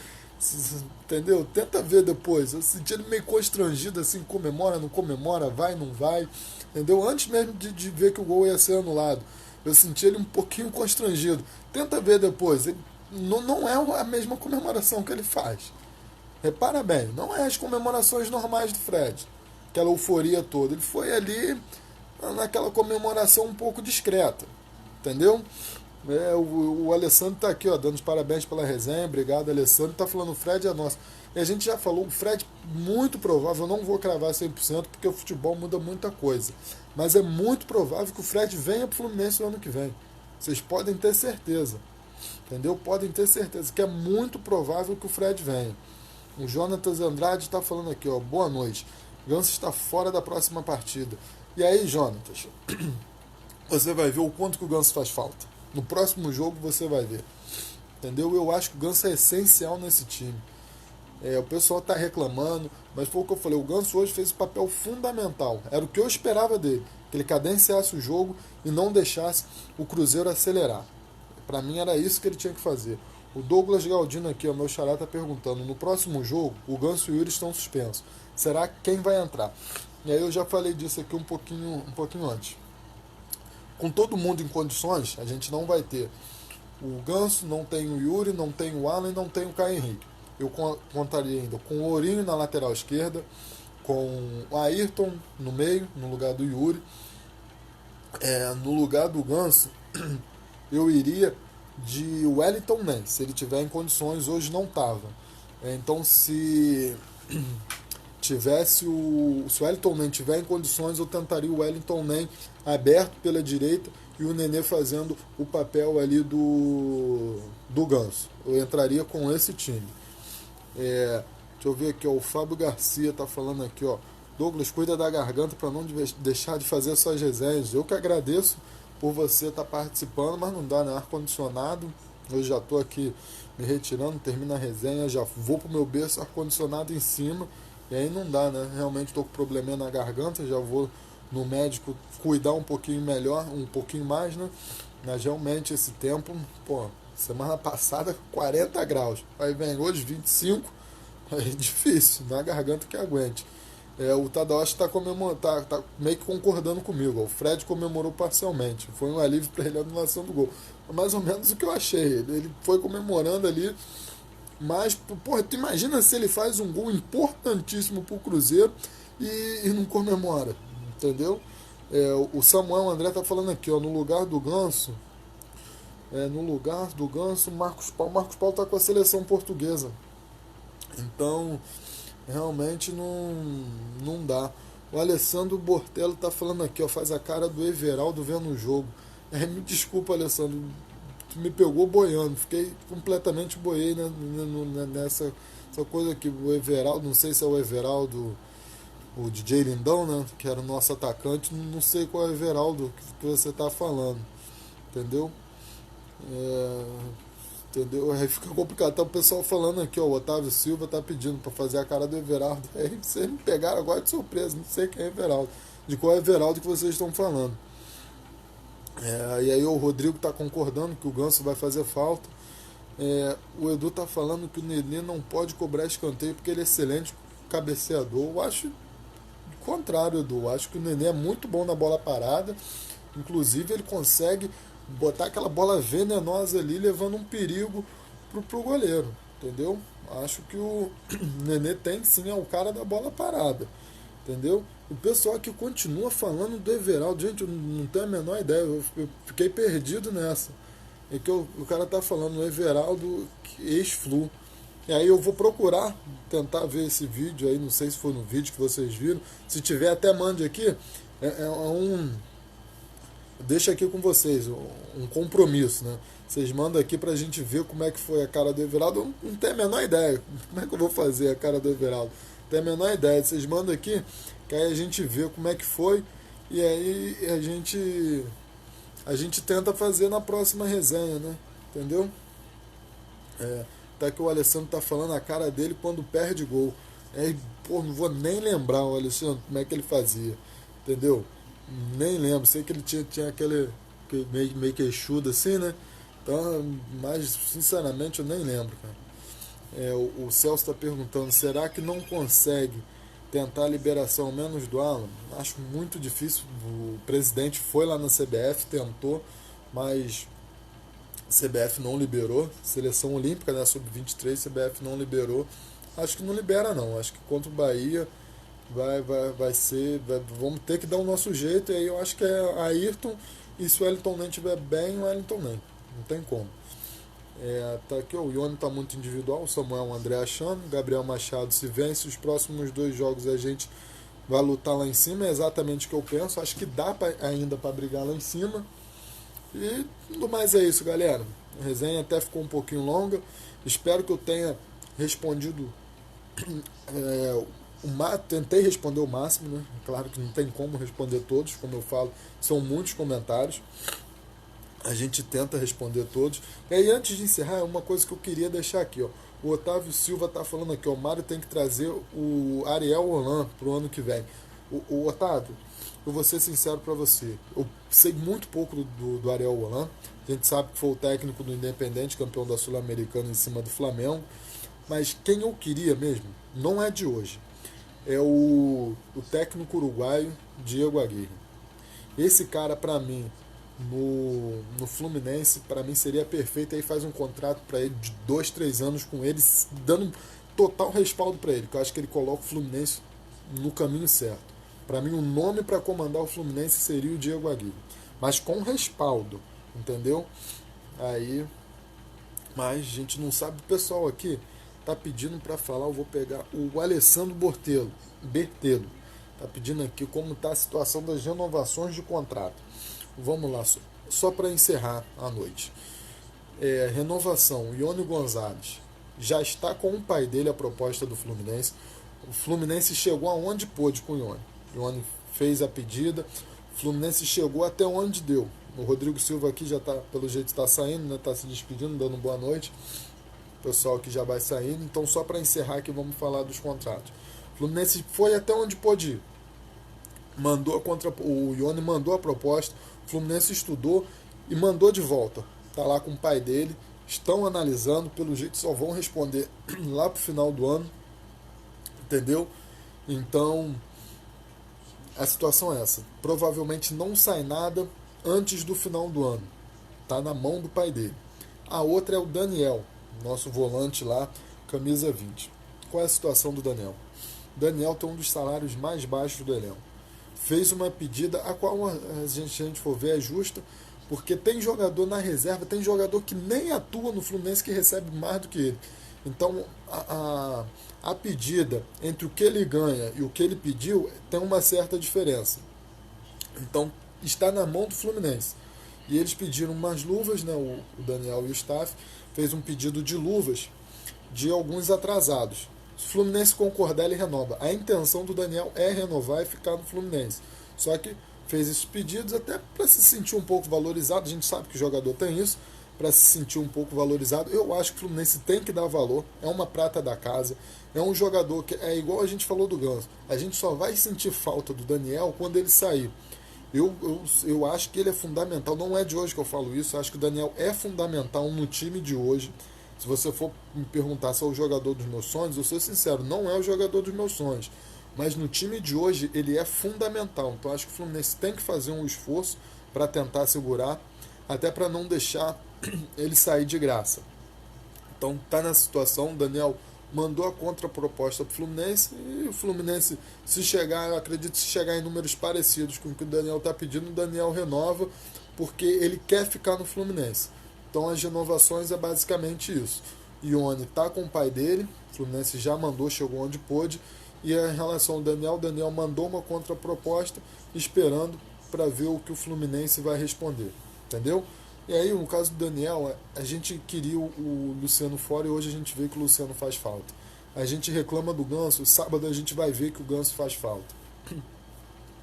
Entendeu? Tenta ver depois. Eu senti ele meio constrangido, assim, comemora, não comemora, vai, não vai. Entendeu? Antes mesmo de ver que o gol ia ser anulado. Eu senti ele um pouquinho constrangido. Tenta ver depois. Ele não é a mesma comemoração que ele faz. Repara bem, não é as comemorações normais do Fred. Aquela euforia toda. Ele foi ali naquela comemoração um pouco discreta. Entendeu? O Alessandro tá aqui, ó, dando os parabéns pela resenha. Obrigado, Alessandro. Tá falando o Fred é nosso. E a gente já falou, o Fred, muito provável, eu não vou cravar 100% porque o futebol muda muita coisa. Mas é muito provável que o Fred venha pro Fluminense no ano que vem. Vocês podem ter certeza. Entendeu? Podem ter certeza que é muito provável que o Fred venha. O Jonatas Andrade está falando aqui, ó. Boa noite. Ganso está fora da próxima partida. E aí, Jonatas? Você vai ver o quanto que o Ganso faz falta. No próximo jogo você vai ver. Entendeu? Eu acho que o Ganso é essencial nesse time. O pessoal está reclamando, mas foi o que eu falei. O Ganso hoje fez um papel fundamental. Era o que eu esperava dele. Que ele cadenciasse o jogo e não deixasse o Cruzeiro acelerar. Para mim era isso que ele tinha que fazer. O Douglas Galdino aqui, o meu xará, tá perguntando: no próximo jogo, o Ganso e o Yuri estão suspensos. Será quem vai entrar? E aí eu já falei disso aqui um pouquinho antes. Com todo mundo em condições, a gente não vai ter o Ganso, não tem o Yuri, não tem o Alan e não tem o Caio Henrique. Eu contaria ainda com o Ourinho na lateral esquerda, com o Ayrton no meio, no lugar do Yuri. No lugar do Ganso, eu iria de Wellington Nem, se ele tiver em condições, hoje não estava. Então se o Wellington Nem tiver em condições, eu tentaria o Wellington Nem aberto pela direita e o Nenê fazendo o papel ali do Ganso. Eu entraria com esse time. Deixa eu ver aqui, ó, o Fábio Garcia tá falando aqui, ó. Douglas, cuida da garganta para não deixar de fazer suas resenhas. Eu que agradeço por você estar participando, mas não dá, né? Ar-condicionado. Eu já estou aqui me retirando, termina a resenha, já vou pro meu berço, ar-condicionado em cima. E aí não dá, né? Realmente estou com probleminha na garganta, já vou no médico cuidar um pouquinho melhor, um pouquinho mais, né? Mas realmente esse tempo, pô, semana passada 40 graus. Aí vem hoje 25, é difícil, na garganta que aguente. O Tadashi tá meio que concordando comigo. Ó. O Fred comemorou parcialmente. Foi um alívio para ele a anulação do gol. Mais ou menos o que eu achei. Ele foi comemorando ali. Mas, porra, tu imagina se ele faz um gol importantíssimo pro Cruzeiro e não comemora. Entendeu? O Samuel André tá falando aqui, ó, no lugar do Ganso. No lugar do Ganso, Marcos Paulo. Marcos Paulo tá com a seleção portuguesa. Então, realmente não dá. O Alessandro Bortello tá falando aqui, ó, faz a cara do Everaldo vendo o jogo. Me desculpa, Alessandro, tu me pegou boiando, fiquei completamente boiei nessa essa coisa aqui. O Everaldo, não sei se é o Everaldo, o DJ Lindão, né, que era o nosso atacante, não sei qual é o Everaldo que você tá falando, entendeu? Entendeu? Aí fica complicado. Tá o pessoal falando aqui, ó, o Otávio Silva tá pedindo pra fazer a cara do Everaldo. Aí vocês me pegaram agora de surpresa, não sei quem é Everaldo. De qual Everaldo que vocês estão falando. E aí o Rodrigo tá concordando que o Ganso vai fazer falta. O Edu tá falando que o Nenê não pode cobrar escanteio porque ele é excelente cabeceador. Eu acho o contrário, Edu. Eu acho que o Nenê é muito bom na bola parada. Inclusive ele consegue botar aquela bola venenosa ali, levando um perigo pro goleiro, entendeu? Acho que o Nenê tem sim, é o cara da bola parada, entendeu? O pessoal aqui continua falando do Everaldo, gente, eu não tenho a menor ideia, eu fiquei perdido nessa. É que o cara tá falando do Everaldo ex-Flu. E aí eu vou procurar, tentar ver esse vídeo aí, não sei se foi no vídeo que vocês viram. Se tiver, até mande aqui. Deixa aqui com vocês um compromisso, né? Vocês mandam aqui pra gente ver como é que foi a cara do Everaldo. Eu não tenho a menor ideia. Como é que eu vou fazer a cara do Everaldo? Não tenho a menor ideia. Vocês mandam aqui, que aí a gente vê como é que foi. E aí a gente tenta fazer na próxima resenha, né? Entendeu? Tá que o Alessandro tá falando a cara dele quando perde gol. Pô, não vou nem lembrar o Alessandro como é que ele fazia. Entendeu? Nem lembro, sei que ele tinha aquele meio queixudo assim, né? Então, mas sinceramente eu nem lembro, cara. O Celso está perguntando, será que não consegue tentar a liberação menos do Alan? Acho muito difícil. O presidente foi lá na CBF, tentou, mas a CBF não liberou. Seleção Olímpica, né, sub-23, CBF não liberou. Acho que não libera não, acho que contra o Bahia vai ser. Vamos ter que dar o nosso jeito. E aí eu acho que é Ayrton. E se o Wellington nem estiver bem, o Wellington nem. Não tem como. Tá aqui, o Ione tá muito individual. O Samuel, o André achando. Gabriel Machado, se vence os próximos 2 jogos, a gente vai lutar lá em cima. É exatamente o que eu penso. Acho que dá ainda para brigar lá em cima. E no mais é isso, galera. A resenha até ficou um pouquinho longa. Espero que eu tenha respondido. Tentei responder o máximo, né? Claro que não tem como responder todos, como eu falo, são muitos comentários. A gente tenta responder todos. E aí, antes de encerrar, uma coisa que eu queria deixar aqui, ó. O Otávio Silva tá falando aqui, ó, o Mário tem que trazer o Ariel Holan pro ano que vem. O Otávio, eu vou ser sincero para você, eu sei muito pouco do Ariel Holan. A gente sabe que foi o técnico do Independente, campeão da Sul-Americana em cima do Flamengo. Mas quem eu queria mesmo, não é de hoje, é o técnico uruguaio Diego Aguirre. Esse cara, para mim, no Fluminense, para mim seria perfeito. Aí faz um contrato para ele de 2, 3 anos com ele, dando total respaldo para ele, que eu acho que ele coloca o Fluminense no caminho certo. Para mim, o nome para comandar o Fluminense seria o Diego Aguirre, mas com respaldo, entendeu? Aí, mas a gente não sabe. O pessoal aqui tá pedindo para falar, eu vou pegar o Alessandro Bertelo. Tá pedindo aqui como tá a situação das renovações de contrato. Vamos lá, só para encerrar a noite. Renovação, Ione Gonzalez já está com o pai dele a proposta do Fluminense. O Fluminense chegou aonde pôde com o Ione. Ione fez a pedida, o Fluminense chegou até onde deu. O Rodrigo Silva aqui já tá, pelo jeito está saindo, né? Tá se despedindo, dando boa noite. O pessoal que já vai saindo. Então, só para encerrar aqui, vamos falar dos contratos. O Fluminense foi até onde pôde ir. O Ione mandou a proposta, o Fluminense estudou e mandou de volta. Tá lá com o pai dele, estão analisando, pelo jeito só vão responder lá pro final do ano, entendeu? Então, a situação é essa. Provavelmente não sai nada antes do final do ano. Tá na mão do pai dele. A outra é o Daniel, nosso volante lá, camisa 20. Qual é a situação do Daniel? O Daniel tem um dos salários mais baixos do elenco. Fez uma pedida, a qual a gente for ver é justa, porque tem jogador na reserva, tem jogador que nem atua no Fluminense que recebe mais do que ele. Então a pedida entre o que ele ganha e o que ele pediu tem uma certa diferença. Então está na mão do Fluminense. E eles pediram umas luvas, né, o Daniel e o staff fez um pedido de luvas de alguns atrasados. Se o Fluminense concordar, ele renova. A intenção do Daniel é renovar e ficar no Fluminense. Só que fez esses pedidos até para se sentir um pouco valorizado. A gente sabe que o jogador tem isso, para se sentir um pouco valorizado. Eu acho que o Fluminense tem que dar valor, é uma prata da casa, é um jogador que é igual a gente falou do Ganso. A gente só vai sentir falta do Daniel quando ele sair. Eu acho que ele é fundamental, não é de hoje que eu falo isso, eu acho que o Daniel é fundamental no time de hoje. Se você for me perguntar se é o jogador dos meus sonhos, eu sou sincero, não é o jogador dos meus sonhos. Mas no time de hoje ele é fundamental. Então acho que o Fluminense tem que fazer um esforço para tentar segurar, até para não deixar ele sair de graça. Então tá nessa situação, o Daniel mandou a contraproposta para o Fluminense e o Fluminense, se chegar, eu acredito, se chegar em números parecidos com o que o Daniel está pedindo, o Daniel renova porque ele quer ficar no Fluminense. Então as renovações é basicamente isso. Ione está com o pai dele, o Fluminense já mandou, chegou onde pôde, e em relação ao Daniel, o Daniel mandou uma contraproposta esperando para ver o que o Fluminense vai responder, entendeu? E aí, no caso do Daniel, a gente queria o Luciano fora e hoje a gente vê que o Luciano faz falta. A gente reclama do Ganso, sábado a gente vai ver que o Ganso faz falta.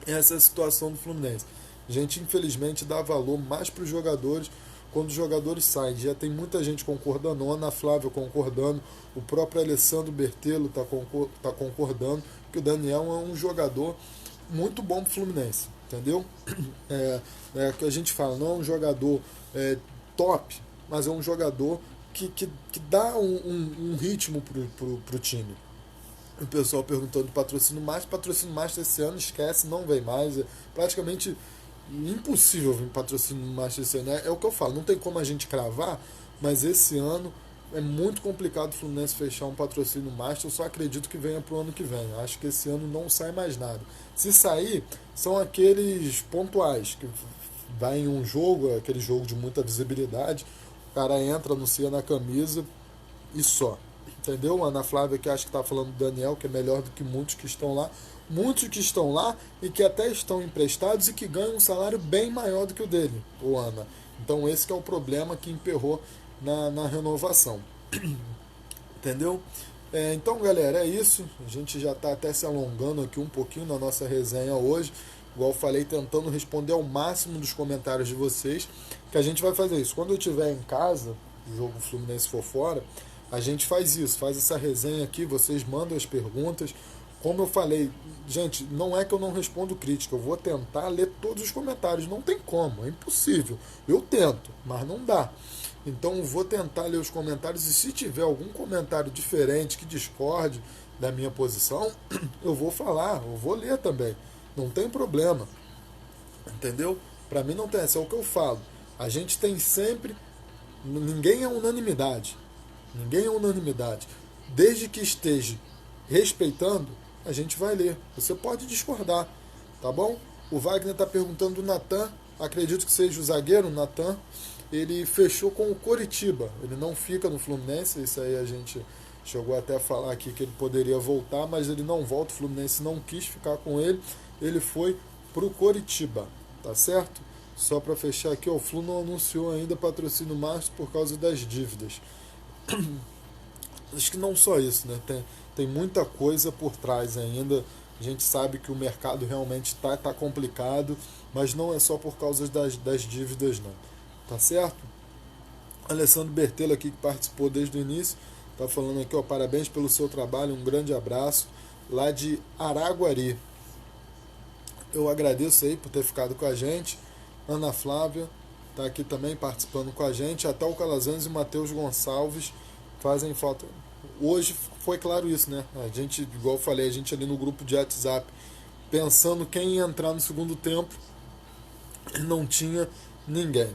Essa é a situação do Fluminense. A gente, infelizmente, dá valor mais para os jogadores quando os jogadores saem. Já tem muita gente concordando, a Ana Flávia concordando, o próprio Alessandro Bertelo está concordando que o Daniel é um jogador muito bom para o Fluminense, entendeu? É que a gente fala, não é um jogador top, mas é um jogador que dá um ritmo pro time. O pessoal perguntando de patrocínio master esse ano esquece, não vem mais, é praticamente impossível vir patrocínio master esse ano, é o que eu falo, não tem como a gente cravar, mas esse ano é muito complicado o Fluminense fechar um patrocínio master, eu só acredito que venha pro ano que vem, acho que esse ano não sai mais nada. Se sair, são aqueles pontuais, que vai em um jogo, aquele jogo de muita visibilidade, o cara entra, anuncia na camisa e só. Entendeu? A Ana Flávia que acha que está falando do Daniel, que é melhor do que muitos que estão lá. Muitos que estão lá e que até estão emprestados e que ganham um salário bem maior do que o dele, o Ana. Então esse que é o problema que emperrou na renovação. Entendeu? Então, galera, é isso. A gente já está até se alongando aqui um pouquinho na nossa resenha hoje. Igual eu falei, tentando responder ao máximo dos comentários de vocês. Que a gente vai fazer isso. Quando eu estiver em casa, o jogo Fluminense for fora, a gente faz isso, faz essa resenha aqui, vocês mandam as perguntas. Como eu falei, gente, não é que eu não respondo crítica, eu vou tentar ler todos os comentários. Não tem como, é impossível. Eu tento, mas não dá. Então eu vou tentar ler os comentários e se tiver algum comentário diferente que discorde da minha posição, eu vou falar, eu vou ler também. Não tem problema. Entendeu? Para mim não tem, essa é o que eu falo. A gente tem sempre, ninguém é unanimidade. Ninguém é unanimidade. Desde que esteja respeitando, a gente vai ler. Você pode discordar, tá bom? O Wagner está perguntando do Natan, acredito que seja o zagueiro, o Natan. Ele fechou com o Coritiba, ele não fica no Fluminense, isso aí a gente chegou até a falar aqui que ele poderia voltar, mas ele não volta, o Fluminense não quis ficar com ele foi pro Coritiba, tá certo? Só para fechar aqui, o Flu não anunciou ainda patrocínio master por causa das dívidas. Acho que não só isso, né? Tem muita coisa por trás ainda. A gente sabe que o mercado realmente tá complicado, mas não é só por causa das dívidas, não. Tá certo? Alessandro Bertelo aqui, que participou desde o início, tá falando aqui, ó, parabéns pelo seu trabalho, um grande abraço, lá de Araguari. Eu agradeço aí por ter ficado com a gente. Ana Flávia tá aqui também participando com a gente, até o Calazans e o Matheus Gonçalves fazem falta. Hoje foi claro isso, né? A gente, igual eu falei, a gente ali no grupo de WhatsApp, pensando quem ia entrar no segundo tempo, não tinha ninguém.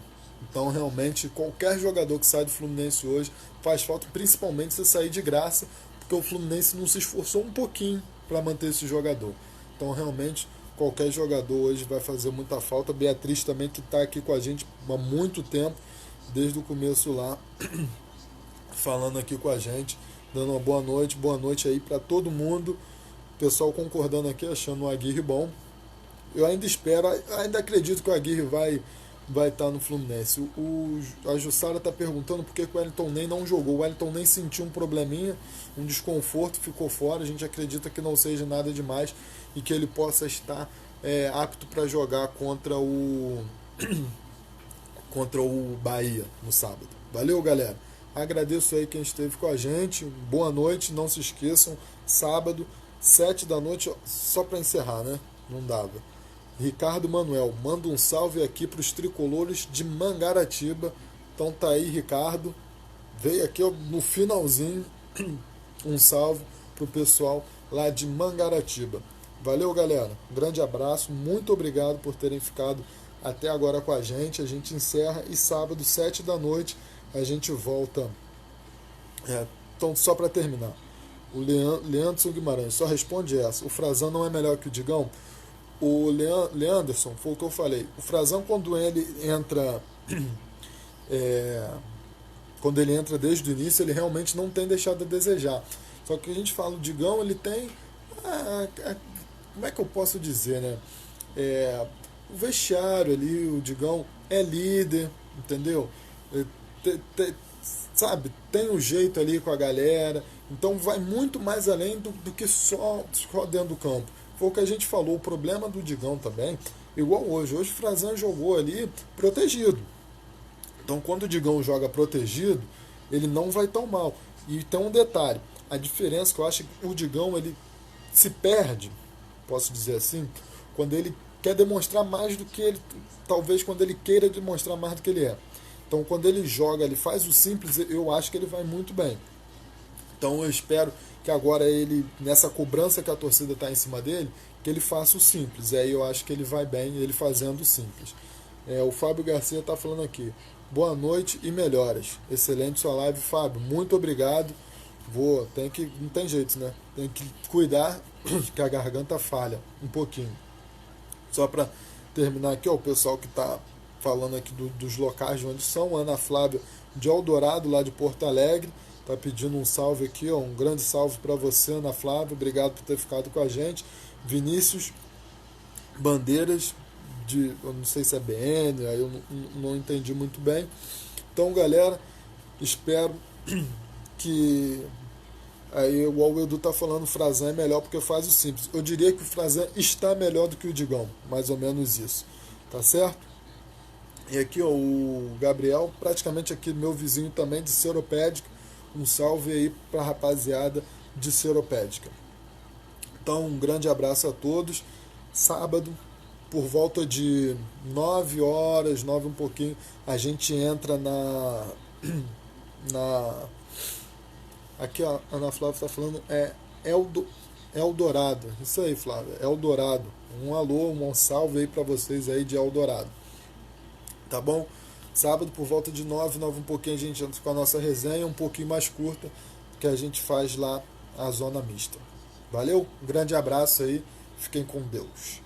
Então, realmente, qualquer jogador que sai do Fluminense hoje faz falta, principalmente se sair de graça, porque o Fluminense não se esforçou um pouquinho para manter esse jogador. Então, realmente, qualquer jogador hoje vai fazer muita falta. Beatriz também, que está aqui com a gente há muito tempo, desde o começo lá, falando aqui com a gente, dando uma boa noite aí para todo mundo. O pessoal concordando aqui, achando o Aguirre bom. Eu ainda espero, ainda acredito que o Aguirre vai estar no Fluminense. A Jussara está perguntando por que o Wellington Ney não jogou. O Wellington Ney sentiu um probleminha, um desconforto, ficou fora. A gente acredita que não seja nada demais e que ele possa estar apto para jogar contra contra o Bahia no sábado. Valeu, galera. Agradeço aí quem esteve com a gente. Boa noite. Não se esqueçam, sábado, 7 da noite, só para encerrar, né? Não dava. Ricardo Manuel, manda um salve aqui para os tricolores de Mangaratiba. Então tá aí, Ricardo. Veio aqui no finalzinho um salve pro pessoal lá de Mangaratiba. Valeu, galera. Um grande abraço. Muito obrigado por terem ficado até agora com a gente. A gente encerra e sábado, 7 da noite, a gente volta. Então, só para terminar, o Leandro Guimarães só responde essa. O Frazão não é melhor que o Digão? O Leanderson, foi o que eu falei. O Frazão, quando ele entra quando ele entra desde o início, ele realmente não tem deixado a desejar. Só que a gente fala, o Digão, ele tem como é que eu posso dizer, né? O vestiário ali, o Digão é líder, entendeu? Sabe, tem um jeito ali com a galera, então vai muito mais além do que só dentro do campo. Foi o que a gente falou, o problema do Digão também, igual hoje. Hoje o Frazan jogou ali protegido. Então quando o Digão joga protegido, ele não vai tão mal. E tem um detalhe, a diferença que eu acho que o Digão ele se perde, posso dizer assim, quando ele quer demonstrar mais do que ele, talvez quando ele queira demonstrar mais do que ele é. Então quando ele joga, ele faz o simples, eu acho que ele vai muito bem. Então eu espero que agora ele, nessa cobrança que a torcida está em cima dele, que ele faça o simples. E aí eu acho que ele vai bem, ele fazendo o simples. O Fábio Garcia está falando aqui. Boa noite e melhoras. Excelente sua live, Fábio. Muito obrigado. Não tem jeito, né? Tem que cuidar que a garganta falha um pouquinho. Só para terminar aqui, ó, o pessoal que está falando aqui dos locais de onde são. Ana Flávia de Eldorado, lá de Porto Alegre. Tá pedindo um salve aqui, ó, um grande salve para você, Ana Flávia. Obrigado por ter ficado com a gente. Vinícius Bandeiras, eu não sei se é BN, aí eu não entendi muito bem. Então, galera, espero que aí, igual o Edu tá falando, o Frazan é melhor porque faz o simples. Eu diria que o Frazan está melhor do que o Digão, mais ou menos isso, tá certo? E aqui, ó, o Gabriel, praticamente aqui meu vizinho também de Seropédica. Um salve aí pra rapaziada de Seropédica. Então, um grande abraço a todos. Sábado, por volta de 9 horas, 9 um pouquinho, a gente entra aqui a Ana Flávia está falando, Eldorado. Isso aí, Flávia, Eldorado. Um alô, um salve aí para vocês aí de Eldorado. Tá bom? Sábado, por volta de 9 um pouquinho, a gente entra com a nossa resenha, um pouquinho mais curta, que a gente faz lá a zona mista. Valeu? Um grande abraço aí, fiquem com Deus.